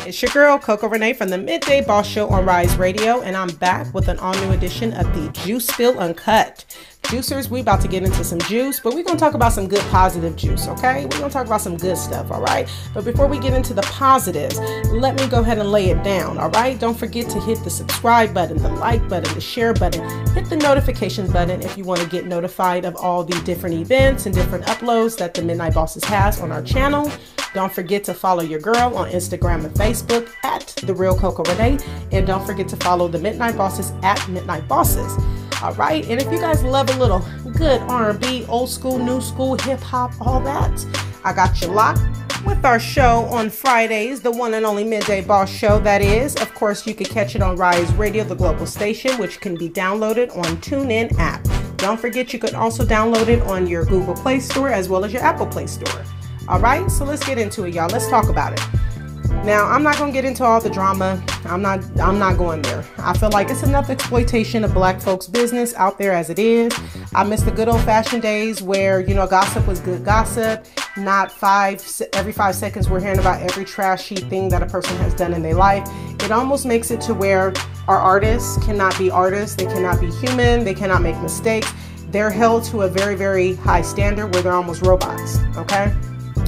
It's your girl, Coco Renee from the Midday Boss Show on Rise Radio, and I'm back with an all-new edition of the Juice Spill Uncut. Juicers, we about to get into some juice, but we're going to talk about some good positive juice, okay? We're going to talk about some good stuff, all right? But before we get into the positives, let me go ahead and lay it down, all right? Don't forget to hit the subscribe button, the like button, the share button, hit the notification button if you want to get notified of all the different events and different uploads that the Midnight Bosses has on our channel. Don't forget to follow your girl on Instagram and Facebook at The Real Coco Renee. And don't forget to follow the Midnight Bosses at Midnight Bosses. All right. And if you guys love a little good R&B, old school, new school, hip hop, all that, I got you locked with our show on Fridays, the one and only Midday Boss Show, that is. Of course, you can catch it on Rise Radio, the global station, which can be downloaded on TuneIn app. Don't forget, you can also download it on your Google Play Store as well as your Apple Play Store. All right, so let's get into it, y'all. Let's talk about it. Now, I'm not going to get into all the drama. I'm not going there. I feel like it's enough exploitation of black folks' business out there as it is. I miss the good old-fashioned days where, you know, gossip was good gossip. Not every 5 seconds we're hearing about every trashy thing that a person has done in their life. It almost makes it to where our artists cannot be artists. They cannot be human. They cannot make mistakes. They're held to a very, very high standard where they're almost robots, okay?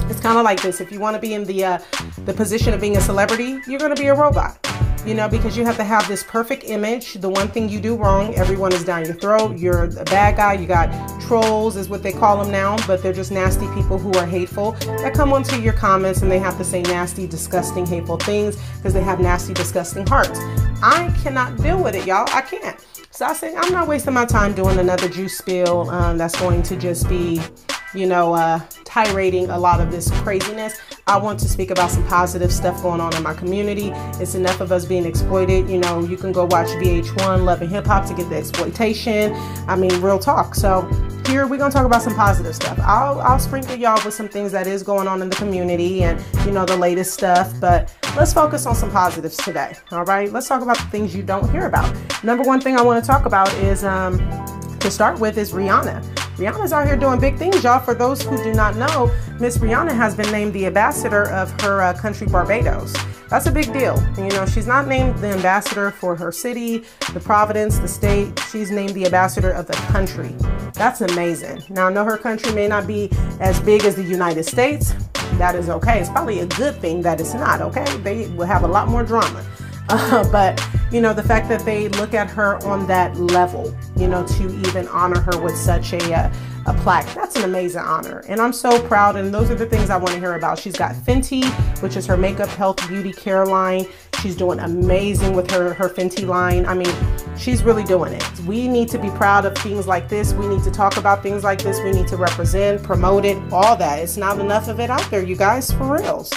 It's kind of like this. If you want to be in the position of being a celebrity, you're going to be a robot, you know, because you have to have this perfect image. The one thing you do wrong, everyone is down your throat. You're a bad guy. You got trolls is what they call them now, but they're just nasty people who are hateful that come onto your comments and they have to say nasty, disgusting, hateful things because they have nasty, disgusting hearts. I cannot deal with it, y'all. I can't. So I say I'm not wasting my time doing another juice spill that's going to just be, you know, tirading a lot of this craziness. I want to speak about some positive stuff going on in my community. It's enough of us being exploited. You know, you can go watch VH1 Love and Hip Hop to get the exploitation. I mean, real talk. So here we're going to talk about some positive stuff. I'll sprinkle y'all with some things that is going on in the community and, you know, the latest stuff. But let's focus on some positives today. All right. Let's talk about the things you don't hear about. Number one thing I want to talk about is, to start with, is Rhianna. Rhianna's out here doing big things, y'all. For those who do not know, Miss Rhianna has been named the ambassador of her country, Barbados. That's a big deal. You know, she's not named the ambassador for her city, the province, the state. She's named the ambassador of the country. That's amazing. Now, I know her country may not be as big as the United States. That is okay. It's probably a good thing that it's not, okay? They will have a lot more drama. But, you know, the fact that they look at her on that level, you know, to even honor her with such a plaque, that's an amazing honor. And I'm so proud. And those are the things I want to hear about. She's got Fenty, which is her makeup, health, beauty care line. She's doing amazing with her Fenty line. I mean, she's really doing it. We need to be proud of things like this. We need to talk about things like this. We need to represent, promote it, all that. It's not enough of it out there, you guys, for reals.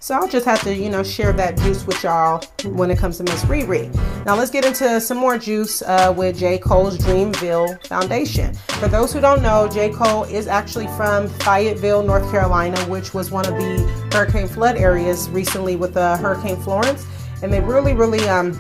So I'll just have to, you know, share that juice with y'all when it comes to Miss Riri. Now let's get into some more juice with J. Cole's Dreamville Foundation. For those who don't know, J. Cole is actually from Fayetteville, North Carolina, which was one of the hurricane flood areas recently with Hurricane Florence. And they really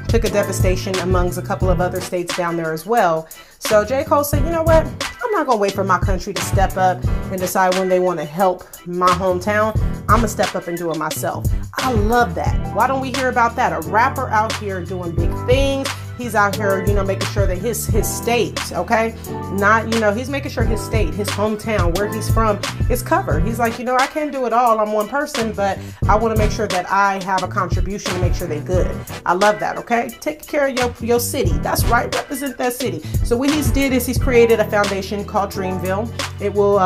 took a devastation amongst a couple of other states down there as well. So J. Cole said, you know what? I'm not going to wait for my country to step up and decide when they want to help my hometown. I'm going to step up and do it myself. I love that. Why don't we hear about that? A rapper out here doing big things. He's out here, you know, making sure that his state, okay, not, you know, he's making sure his state, his hometown, where he's from is covered. He's like, you know, I can't do it all. I'm one person, but I want to make sure that I have a contribution to make sure they're good. I love that, okay? Take care of your city. That's right. Represent that city. So what he's did is he's created a foundation called Dreamville. It will,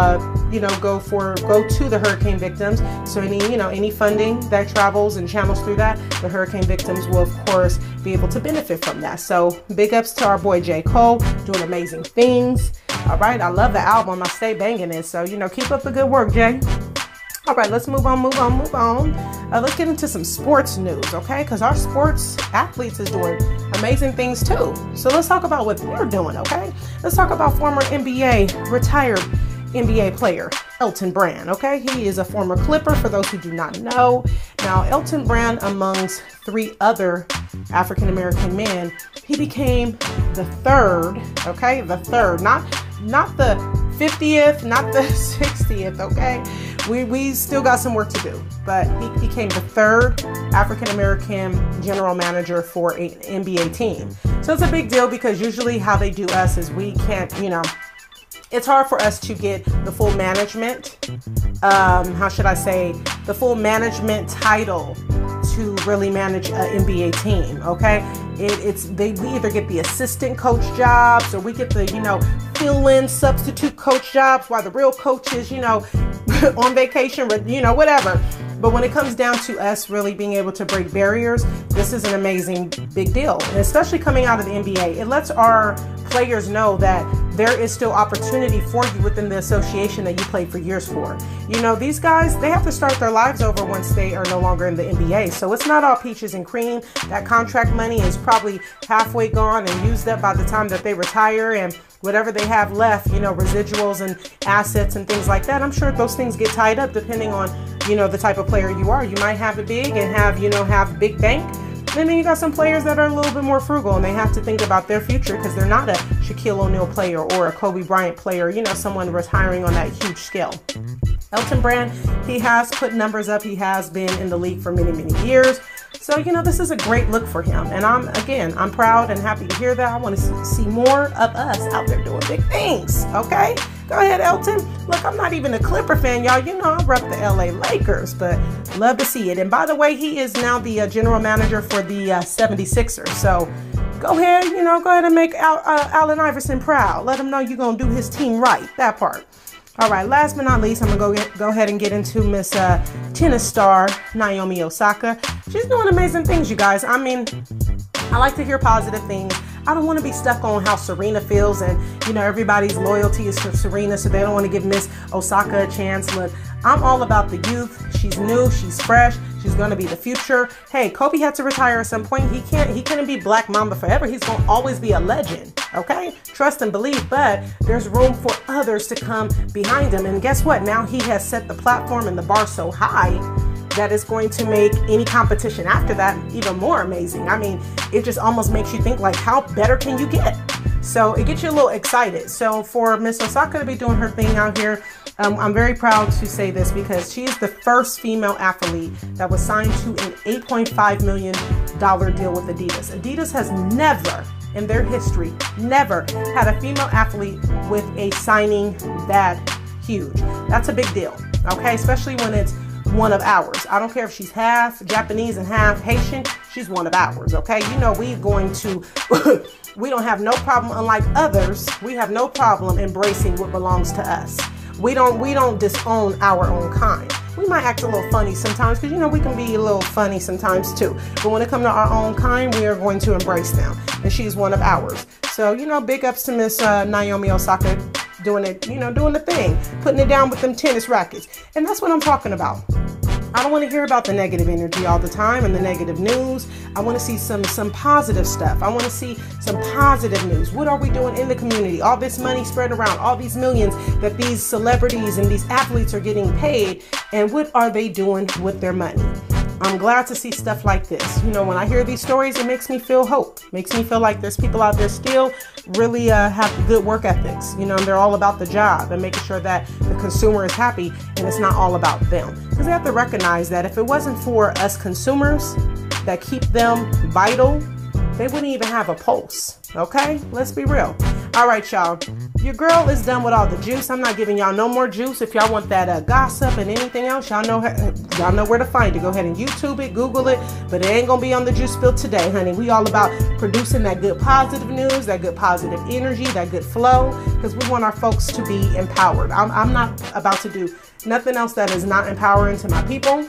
you know, go to the hurricane victims. So any funding that travels and channels through that, the hurricane victims will, of course, be able to benefit from that. So big ups to our boy J. Cole, doing amazing things. All right, I love the album. I stay banging it. So, you know, keep up the good work, Jay. All right, let's move on. Let's get into some sports news, okay? Because our sports athletes is doing amazing things too. So let's talk about what they're doing, okay? Let's talk about former retired NBA player, Elton Brand, okay? He is a former Clipper, for those who do not know. Now, Elton Brand, amongst 3 other African-American men, he became the third, okay? The third, not the 50th, not the 60th, okay? We still got some work to do, but he became the third African-American general manager for an NBA team. So it's a big deal because usually how they do us is we can't, it's hard for us to get the full management, how should I say, the full management title to really manage an NBA team, okay? We either get the assistant coach jobs or we get the, fill-in substitute coach jobs while the real coach is, on vacation, whatever. But when it comes down to us really being able to break barriers, this is an amazing big deal. And especially coming out of the NBA, it lets our players know that there is still opportunity for you within the association that you played for years for. These guys, they have to start their lives over once they are no longer in the NBA. So it's not all peaches and cream. That contract money is probably halfway gone and used up by the time that they retire, and whatever they have left, residuals and assets and things like that, I'm sure those things get tied up depending on, the type of player you are. You might have it big and have big bank. And then you got some players that are a little bit more frugal and they have to think about their future because they're not a Shaquille O'Neal player or a Kobe Bryant player, someone retiring on that huge scale. Elton Brand, he has put numbers up. He has been in the league for many, many years. So, this is a great look for him. And I'm proud and happy to hear that. I want to see more of us out there doing big things. Okay? Go ahead, Elton. Look, I'm not even a Clipper fan, y'all. I rep the LA Lakers, but love to see it. And by the way, he is now the general manager for the 76ers. So go ahead, go ahead and make Allen Iverson proud. Let him know you're going to do his team right. That part. All right, last but not least, I'm going to go ahead and get into Miss tennis star Naomi Osaka. She's doing amazing things, you guys. I like to hear positive things. I don't want to be stuck on how Serena feels and, everybody's loyalty is to Serena, so they don't want to give Miss Osaka a chance. Look, I'm all about the youth. She's new, she's fresh, she's going to be the future. Hey, Kobe had to retire at some point. He couldn't be Black Mamba forever. He's going to always be a legend, okay? Trust and believe, but there's room for others to come behind him. And guess what? Now he has set the platform and the bar so high that is going to make any competition after that even more amazing. It just almost makes you think, like, how better can you get? So it gets you a little excited. So for Miss Osaka to be doing her thing out here, I'm very proud to say this because she is the first female athlete that was signed to an $8.5 million deal with Addias. Addias has never in their history, never had a female athlete with a signing that huge. That's a big deal, okay? Especially when it's one of ours. I don't care if she's half Japanese and half Haitian, she's one of ours, okay? We don't have no problem, unlike others, we have no problem embracing what belongs to us. We don't disown our own kind. We might act a little funny sometimes because, we can be a little funny sometimes too. But when it comes to our own kind, we are going to embrace them. And she's one of ours. So, big ups to Miss Naomi Osaka doing it, doing the thing, putting it down with them tennis rackets. And that's what I'm talking about. I don't want to hear about the negative energy all the time and the negative news. I want to see some positive stuff. I want to see some positive news. What are we doing in the community? All this money spread around, all these millions that these celebrities and these athletes are getting paid, and what are they doing with their money? I'm glad to see stuff like this. When I hear these stories, it makes me feel hope. Makes me feel like there's people out there still really have good work ethics. They're all about the job and making sure that the consumer is happy and it's not all about them. Because they have to recognize that if it wasn't for us consumers that keep them vital, they wouldn't even have a pulse. Okay? Let's be real. All right, y'all. Your girl is done with all the juice. I'm not giving y'all no more juice. If y'all want that gossip and anything else, y'all know where to find it. Go ahead and YouTube it, Google it, but it ain't gonna be on the Juice Spill today, honey. We all about producing that good positive news, that good positive energy, that good flow, because we want our folks to be empowered. I'm not about to do nothing else that is not empowering to my people.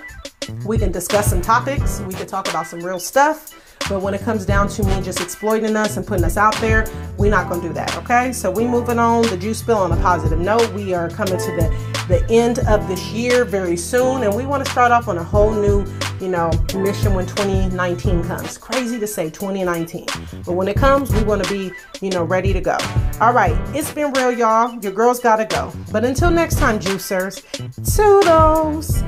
We can discuss some topics. We can talk about some real stuff. But when it comes down to me just exploiting us and putting us out there, we're not going to do that, okay? So we moving on, the Juice Spill on a positive note. We are coming to the the end of this year very soon, and we want to start off on a whole new, mission when 2019 comes. Crazy to say 2019, but when it comes, we want to be, ready to go. All right, it's been real, y'all. Your girl's gotta go. But until next time, juicers, toodles.